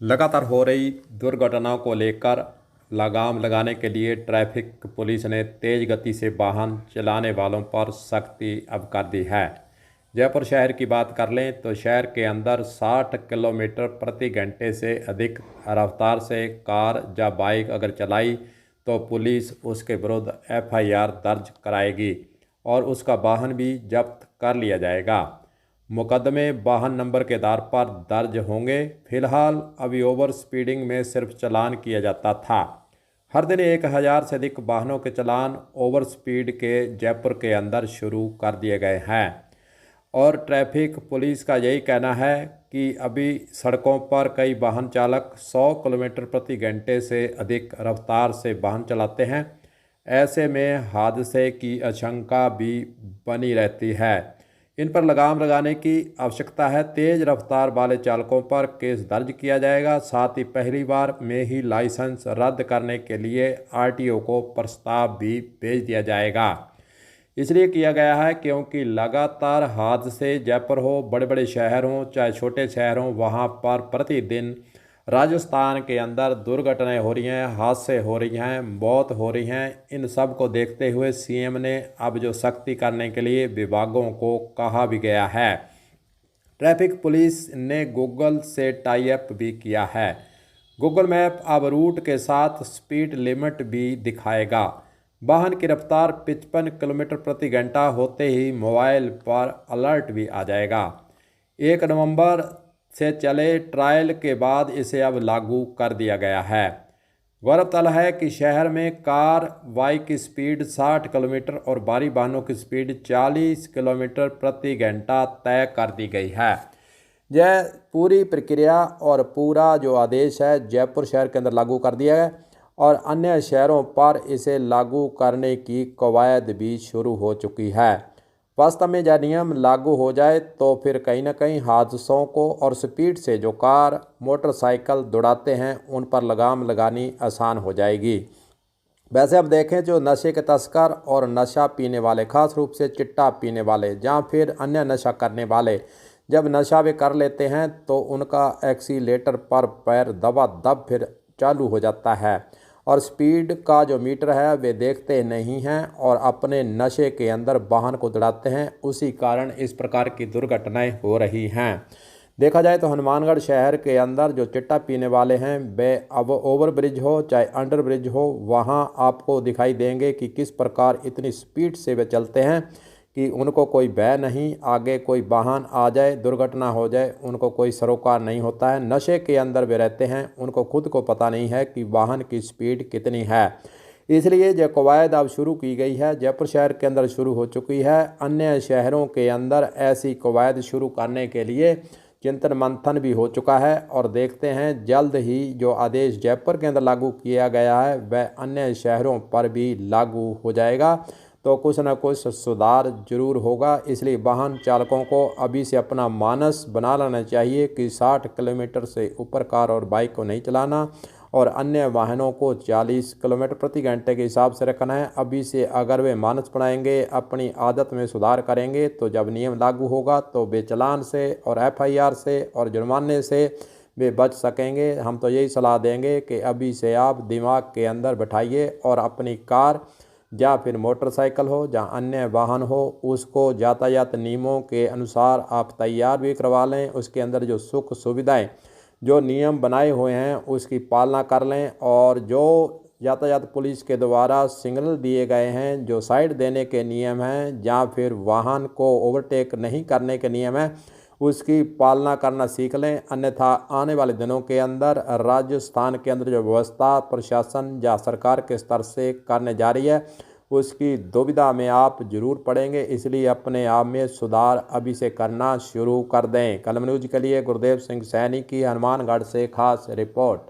लगातार हो रही दुर्घटनाओं को लेकर लगाम लगाने के लिए ट्रैफिक पुलिस ने तेज गति से वाहन चलाने वालों पर सख्ती अब कर दी है। जयपुर शहर की बात कर लें तो शहर के अंदर 60 किलोमीटर प्रति घंटे से अधिक रफ्तार से कार या बाइक अगर चलाई तो पुलिस उसके विरुद्ध एफआईआर दर्ज कराएगी और उसका वाहन भी जब्त कर लिया जाएगा। मुकदमे वाहन नंबर के आधार पर दर्ज होंगे। फिलहाल अभी ओवर स्पीडिंग में सिर्फ चालान किया जाता था। हर दिन 1000 से अधिक वाहनों के चालान ओवर स्पीड के जयपुर के अंदर शुरू कर दिए गए हैं और ट्रैफिक पुलिस का यही कहना है कि अभी सड़कों पर कई वाहन चालक 100 किलोमीटर प्रति घंटे से अधिक रफ्तार से वाहन चलाते हैं। ऐसे में हादसे की आशंका भी बनी रहती है। इन पर लगाम लगाने की आवश्यकता है। तेज रफ्तार वाले चालकों पर केस दर्ज किया जाएगा। साथ ही पहली बार में ही लाइसेंस रद्द करने के लिए आरटीओ को प्रस्ताव भी भेज दिया जाएगा। इसलिए किया गया है क्योंकि लगातार हादसे जयपुर हो, बड़े बड़े शहर हों चाहे छोटे शहर हों, वहाँ पर प्रतिदिन राजस्थान के अंदर दुर्घटनाएं हो रही हैं, हादसे हो रही हैं, मौत हो रही हैं। इन सब को देखते हुए सीएम ने अब जो सख्ती करने के लिए विभागों को कहा भी गया है। ट्रैफिक पुलिस ने गूगल से टाई अप भी किया है। गूगल मैप अब रूट के साथ स्पीड लिमिट भी दिखाएगा। वाहन की रफ्तार 55 किलोमीटर प्रति घंटा होते ही मोबाइल पर अलर्ट भी आ जाएगा। 1 नवंबर से चले ट्रायल के बाद इसे अब लागू कर दिया गया है। गौरतलब है कि शहर में कार बाइक की स्पीड 60 किलोमीटर और भारी वाहनों की स्पीड 40 किलोमीटर प्रति घंटा तय कर दी गई है। यह पूरी प्रक्रिया और पूरा जो आदेश है जयपुर शहर के अंदर लागू कर दिया है और अन्य शहरों पर इसे लागू करने की कवायद भी शुरू हो चुकी है। वास्तव में यह नियम लागू हो जाए तो फिर कहीं ना कहीं हादसों को और स्पीड से जो कार मोटरसाइकिल दौड़ाते हैं उन पर लगाम लगानी आसान हो जाएगी। वैसे अब देखें जो नशे के तस्कर और नशा पीने वाले, खास रूप से चिट्टा पीने वाले या फिर अन्य नशा करने वाले, जब नशा वे कर लेते हैं तो उनका एक्सीलेटर पर पैर दबादब फिर चालू हो जाता है और स्पीड का जो मीटर है वे देखते नहीं हैं और अपने नशे के अंदर वाहन को दौड़ाते हैं। उसी कारण इस प्रकार की दुर्घटनाएं हो रही हैं। देखा जाए तो हनुमानगढ़ शहर के अंदर जो चिट्टा पीने वाले हैं वे अब ओवर ब्रिज हो चाहे अंडर ब्रिज हो, वहाँ आपको दिखाई देंगे कि किस प्रकार इतनी स्पीड से वे चलते हैं कि उनको कोई भय नहीं, आगे कोई वाहन आ जाए, दुर्घटना हो जाए, उनको कोई सरोकार नहीं होता है। नशे के अंदर वे रहते हैं, उनको खुद को पता नहीं है कि वाहन की स्पीड कितनी है। इसलिए जो कवायद अब शुरू की गई है जयपुर शहर के अंदर शुरू हो चुकी है। अन्य शहरों के अंदर ऐसी कवायद शुरू करने के लिए चिंतन मंथन भी हो चुका है और देखते हैं जल्द ही जो आदेश जयपुर के अंदर लागू किया गया है वह अन्य शहरों पर भी लागू हो जाएगा तो कुछ न कुछ सुधार जरूर होगा। इसलिए वाहन चालकों को अभी से अपना मानस बना लेना चाहिए कि 60 किलोमीटर से ऊपर कार और बाइक को नहीं चलाना और अन्य वाहनों को 40 किलोमीटर प्रति घंटे के हिसाब से रखना है। अभी से अगर वे मानस बनाएंगे, अपनी आदत में सुधार करेंगे तो जब नियम लागू होगा तो वे चालान से और एफआईआर से और जुर्माने से वे बच सकेंगे। हम तो यही सलाह देंगे कि अभी से आप दिमाग के अंदर बैठाइए और अपनी कार या फिर मोटरसाइकिल हो या अन्य वाहन हो उसको यातायात नियमों के अनुसार आप तैयार भी करवा लें। उसके अंदर जो सुख सुविधाएं जो नियम बनाए हुए हैं उसकी पालना कर लें और जो यातायात पुलिस के द्वारा सिग्नल दिए गए हैं, जो साइड देने के नियम हैं या फिर वाहन को ओवरटेक नहीं करने के नियम हैं, उसकी पालना करना सीख लें। अन्यथा आने वाले दिनों के अंदर राजस्थान के अंदर जो व्यवस्था प्रशासन या सरकार के स्तर से करने जा रही है उसकी दुविधा में आप जरूर पड़ेंगे। इसलिए अपने आप में सुधार अभी से करना शुरू कर दें। कलम न्यूज के लिए गुरदेव सिंह सैनी की हनुमानगढ़ से खास रिपोर्ट।